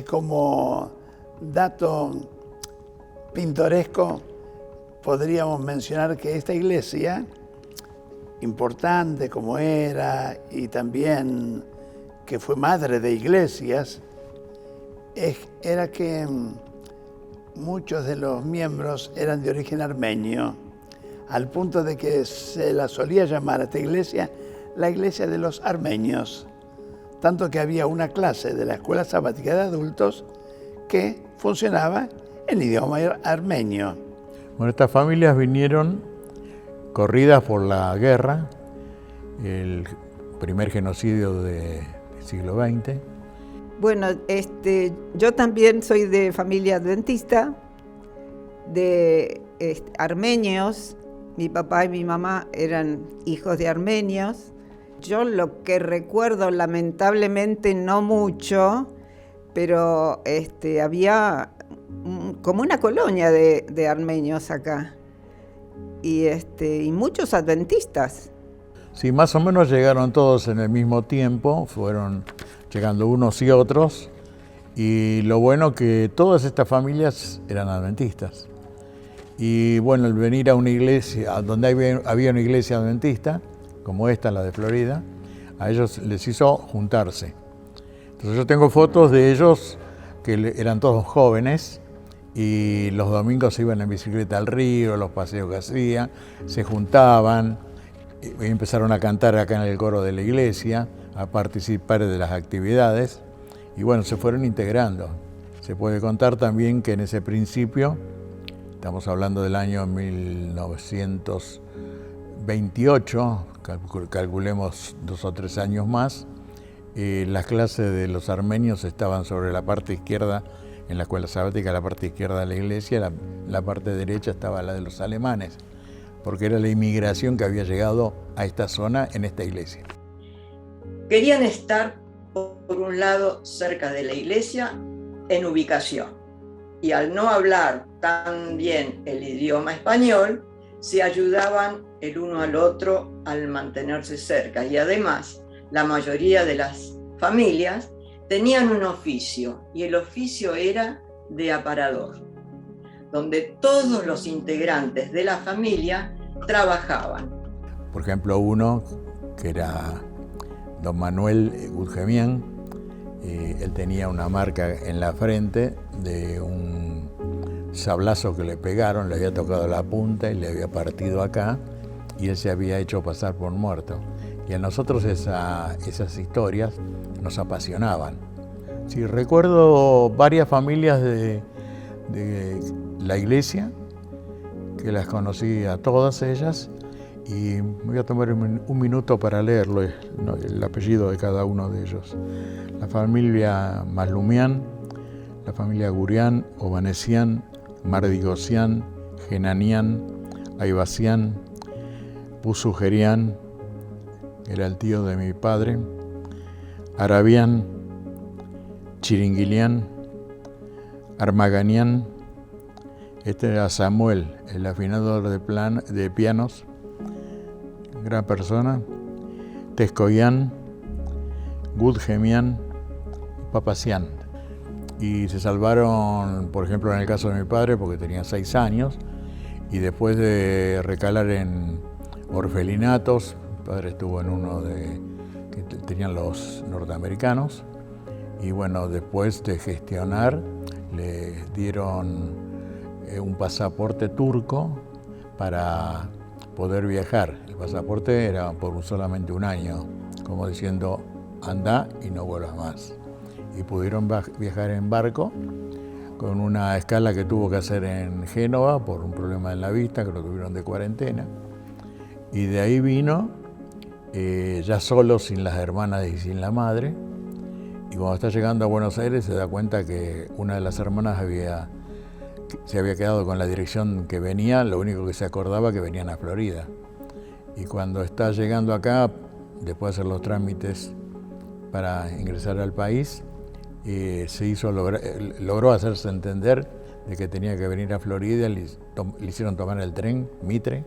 Como dato pintoresco, podríamos mencionar que esta iglesia, importante como era, y también que fue madre de iglesias, era que muchos de los miembros eran de origen armenio, al punto de que se la solía llamar a esta iglesia la iglesia de los armenios, tanto que había una clase de la escuela sabática de adultos que funcionaba en idioma armenio. Bueno, estas familias vinieron corridas por la guerra, el primer genocidio del siglo XX. Bueno, yo también soy de familia adventista, de armenios. Mi papá y mi mamá eran hijos de armenios. Yo lo que recuerdo, lamentablemente no mucho, pero había como una colonia de armenios acá y muchos adventistas. Sí, más o menos llegaron todos en el mismo tiempo, fueron llegando unos y otros, y lo bueno que todas estas familias eran adventistas. Y bueno, el venir a una iglesia, donde había una iglesia adventista, como esta, la de Florida, a ellos les hizo juntarse. Entonces yo tengo fotos de ellos que eran todos jóvenes y los domingos se iban en bicicleta al río, los paseos que hacían, se juntaban, y empezaron a cantar acá en el coro de la iglesia, a participar de las actividades y bueno, se fueron integrando. Se puede contar también que en ese principio, estamos hablando del año 1928, calculemos 2 o 3 años más, las clases de los armenios estaban sobre la parte izquierda, en la escuela sabática, la parte izquierda de la iglesia, la parte derecha estaba la de los alemanes, porque era la inmigración que había llegado a esta zona en esta iglesia. Querían estar, por un lado, cerca de la iglesia, en ubicación. Y al no hablar tan bien el idioma español, se ayudaban el uno al otro al mantenerse cerca. Y además, la mayoría de las familias tenían un oficio, y el oficio era de aparador, donde todos los integrantes de la familia trabajaban. Por ejemplo, uno que era don Manuel Gudgemian, él tenía una marca en la frente de un sablazo que le pegaron, le había tocado la punta y le había partido acá, y él se había hecho pasar por muerto. Y a nosotros esas historias nos apasionaban. Sí, recuerdo varias familias de la iglesia, que las conocí a todas ellas, y me voy a tomar un minuto para leerlo, el apellido de cada uno de ellos. La familia Maslumian, la familia Gurian, Ovanesian, Mardigosian, Genanian, Aibasian, Pusugerian, era el tío de mi padre, Arabian, Chiringuilian, Armaganian, este era Samuel, el afinador de pianos, gran persona, Tescoyan, Gudgemian, Papasian. Y se salvaron, por ejemplo, en el caso de mi padre, porque tenía 6 años, y después de recalar en orfelinatos, mi padre estuvo en uno que tenían los norteamericanos, y bueno, después de gestionar, le dieron un pasaporte turco para poder viajar. El pasaporte era por solamente 1 año, como diciendo, anda y no vuelvas más. Y pudieron viajar en barco, con una escala que tuvo que hacer en Génova por un problema en la vista, que lo tuvieron de cuarentena. Y de ahí vino, ya solo, sin las hermanas y sin la madre. Y cuando está llegando a Buenos Aires se da cuenta que una de las hermanas se había quedado con la dirección que venía, lo único que se acordaba que venían a Florida. Y cuando está llegando acá, después de hacer los trámites para ingresar al país, logró hacerse entender de que tenía que venir a Florida, le hicieron tomar el tren Mitre,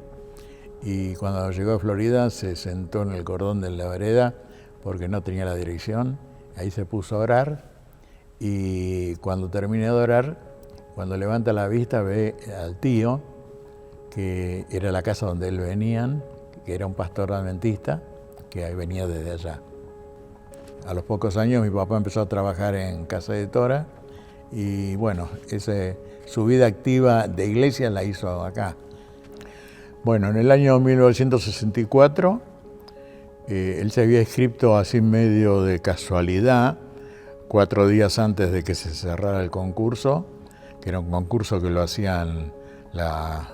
y cuando llegó a Florida se sentó en el cordón de la vereda porque no tenía la dirección, ahí se puso a orar y cuando termina de orar, cuando levanta la vista ve al tío, que era la casa donde él venía, que era un pastor adventista, que venía desde allá. A los pocos años mi papá empezó a trabajar en Casa Editora y bueno, su vida activa de iglesia la hizo acá. Bueno, en el año 1964 él se había inscrito así medio de casualidad, 4 días antes de que se cerrara el concurso, que era un concurso que lo hacían la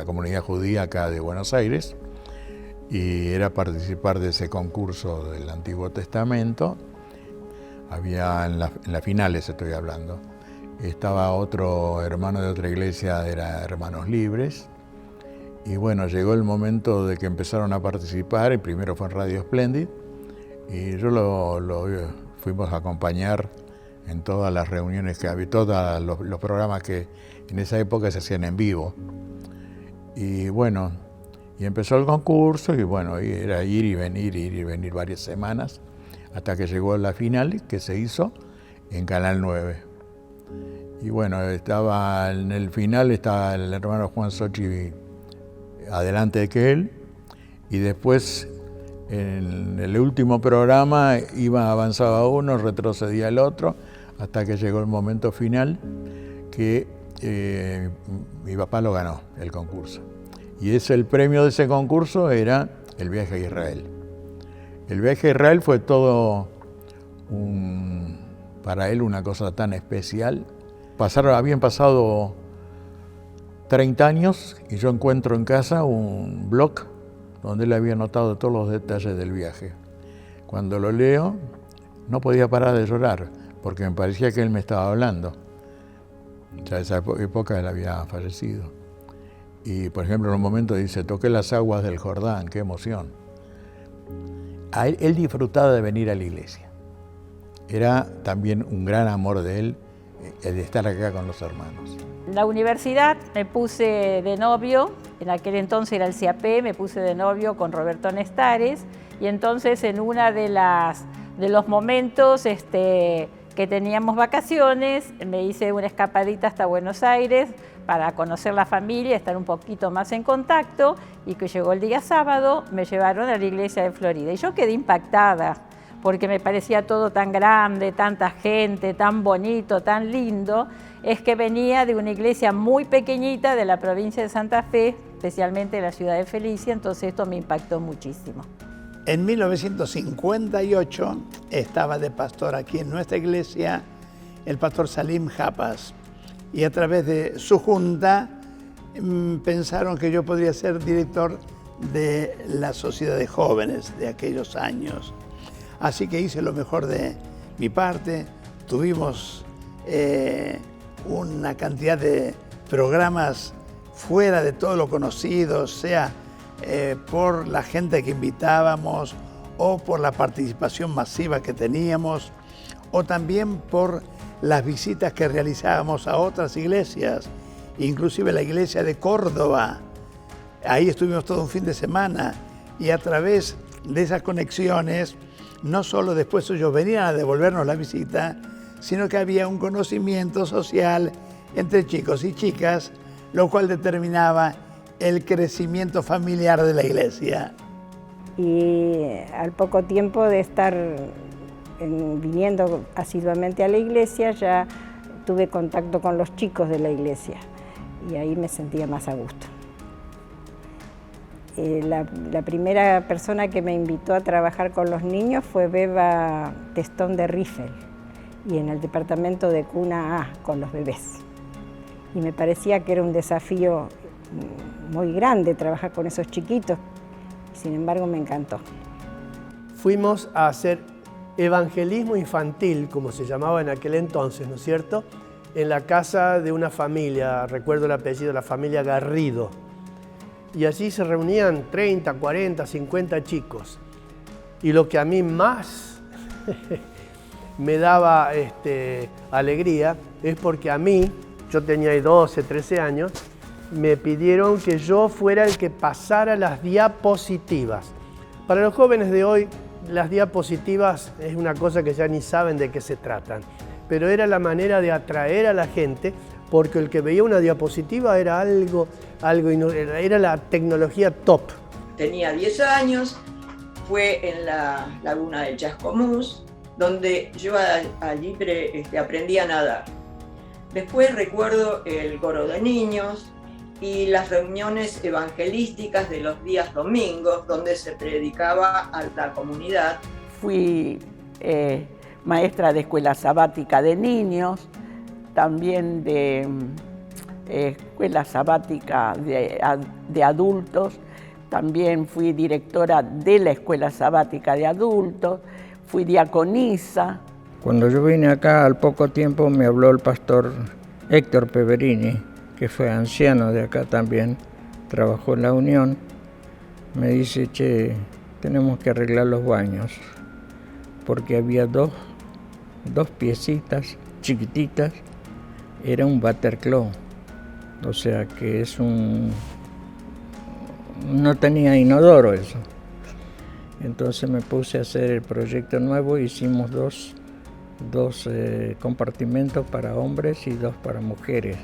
comunidad judía acá de Buenos Aires, y era participar de ese concurso del Antiguo Testamento. Había en las finales, estoy hablando, estaba otro hermano de otra iglesia, era Hermanos Libres, y bueno, llegó el momento de que empezaron a participar, y primero fue en Radio Splendid, y yo lo fuimos a acompañar en todas las reuniones que había, todos los programas que en esa época se hacían en vivo. Y bueno, y empezó el concurso, y bueno, y era ir y venir varias semanas, hasta que llegó la final, que se hizo en Canal 9. Y bueno, estaba en el final, estaba el hermano Juan Sochi adelante que él, y después en el último programa avanzaba uno, retrocedía el otro, hasta que llegó el momento final que mi papá lo ganó, el concurso. Y el premio de ese concurso era el viaje a Israel. El viaje a Israel fue todo para él una cosa tan especial. Habían pasado 30 años y yo encuentro en casa un blog donde él había anotado todos los detalles del viaje. Cuando lo leo, no podía parar de llorar, porque me parecía que él me estaba hablando. Ya en esa época él había fallecido. Y, por ejemplo, en un momento dice, toqué las aguas del Jordán, qué emoción. Él disfrutaba de venir a la iglesia. Era también un gran amor de él, el de estar acá con los hermanos. En la universidad me puse de novio, en aquel entonces era el CAP, me puse de novio con Roberto Nestares, y entonces en una de los momentos que teníamos vacaciones, me hice una escapadita hasta Buenos Aires para conocer la familia, estar un poquito más en contacto, y que llegó el día sábado, me llevaron a la iglesia de Florida. Y yo quedé impactada, porque me parecía todo tan grande, tanta gente, tan bonito, tan lindo. Es que venía de una iglesia muy pequeñita de la provincia de Santa Fe, especialmente de la ciudad de Felicia, entonces esto me impactó muchísimo. En 1958 estaba de pastor aquí en nuestra iglesia el pastor Salim Japas, y a través de su junta pensaron que yo podría ser director de la sociedad de jóvenes de aquellos años. Así que hice lo mejor de mi parte. Tuvimos una cantidad de programas fuera de todo lo conocido, sea por la gente que invitábamos o por la participación masiva que teníamos, o también por las visitas que realizábamos a otras iglesias, inclusive la iglesia de Córdoba. Ahí estuvimos todo un fin de semana, y a través de esas conexiones, no solo después ellos venían a devolvernos la visita, sino que había un conocimiento social entre chicos y chicas, lo cual determinaba el crecimiento familiar de la iglesia. Y al poco tiempo de estar viniendo asiduamente a la iglesia, ya tuve contacto con los chicos de la iglesia, y ahí me sentía más a gusto. La primera persona que me invitó a trabajar con los niños fue Beba Testón de Riffel, y en el departamento de cuna A, con los bebés. Y me parecía que era un desafío muy grande trabajar con esos chiquitos, sin embargo me encantó. Fuimos a hacer evangelismo infantil, como se llamaba en aquel entonces, ¿no es cierto?, en la casa de una familia, recuerdo el apellido, la familia Garrido. Y allí se reunían 30, 40, 50 chicos. Y lo que a mí más me daba alegría es porque a mí, yo tenía 12, 13 años, me pidieron que yo fuera el que pasara las diapositivas. Para los jóvenes de hoy, las diapositivas es una cosa que ya ni saben de qué se tratan. pero era la manera de atraer a la gente, porque el que veía una diapositiva era era la tecnología top. Tenía 10 años, fue en la laguna del Chascomús, donde yo allí aprendí a nadar. Después recuerdo el coro de niños y las reuniones evangelísticas de los días domingos, donde se predicaba a la comunidad. Fui maestra de escuela sabática de niños, también de escuela sabática de adultos, también fui directora de la escuela sabática de adultos, fui diaconisa. Cuando yo vine acá, al poco tiempo me habló el pastor Héctor Peverini, que fue anciano de acá también, trabajó en la Unión. Me dice, che, tenemos que arreglar los baños, porque había dos piecitas chiquititas, era un watercloak, o sea que no tenía inodoro eso. Entonces me puse a hacer el proyecto nuevo, hicimos dos compartimentos para hombres y 2 para mujeres.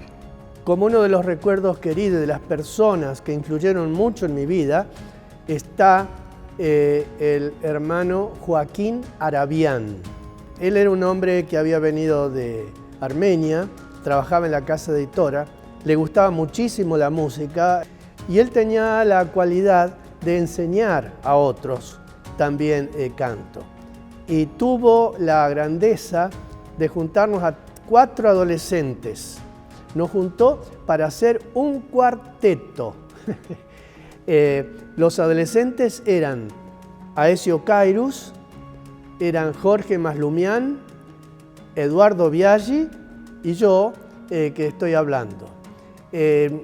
Como uno de los recuerdos queridos de las personas que influyeron mucho en mi vida, está el hermano Joaquín Arabián. Él era un hombre que había venido de Armenia, trabajaba en la casa editora, le gustaba muchísimo la música y él tenía la cualidad de enseñar a otros también canto. Y tuvo la grandeza de juntarnos a 4 adolescentes. Nos juntó para hacer un cuarteto. Los adolescentes eran Aesio Cairus, eran Jorge Maslumián, Eduardo Biaggi y yo, que estoy hablando.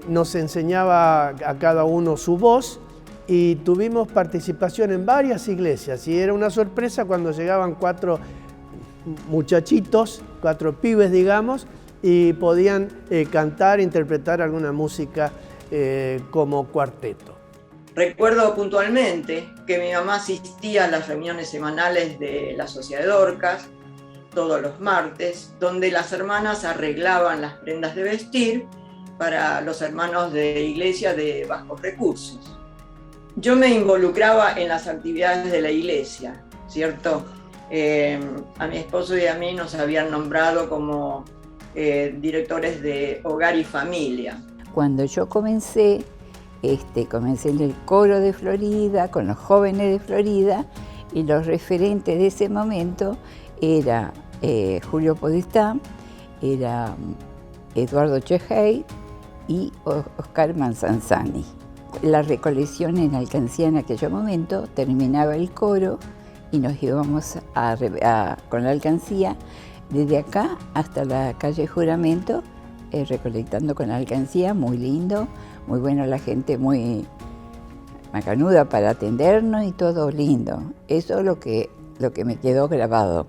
Nos enseñaba a cada uno su voz y tuvimos participación en varias iglesias y era una sorpresa cuando llegaban 4 muchachitos, 4 pibes digamos, y podían cantar, interpretar alguna música como cuarteto. Recuerdo puntualmente que mi mamá asistía a las reuniones semanales de la Sociedad de Dorcas, todos los martes, donde las hermanas arreglaban las prendas de vestir para los hermanos de iglesia de bajos recursos. Yo me involucraba en las actividades de la iglesia, ¿cierto? A mi esposo y a mí nos habían nombrado como directores de hogar y familia. Cuando yo comencé en el coro de Florida, con los jóvenes de Florida, y los referentes de ese momento era Julio Podestá, era Eduardo Chejay y Oscar Manzanzani. La recolección en alcancía en aquel momento terminaba el coro y nos íbamos con la alcancía desde acá hasta la calle Juramento, recolectando con la alcancía, muy lindo, muy bueno, la gente muy macanuda para atendernos y todo lindo. Eso es lo que me quedó grabado.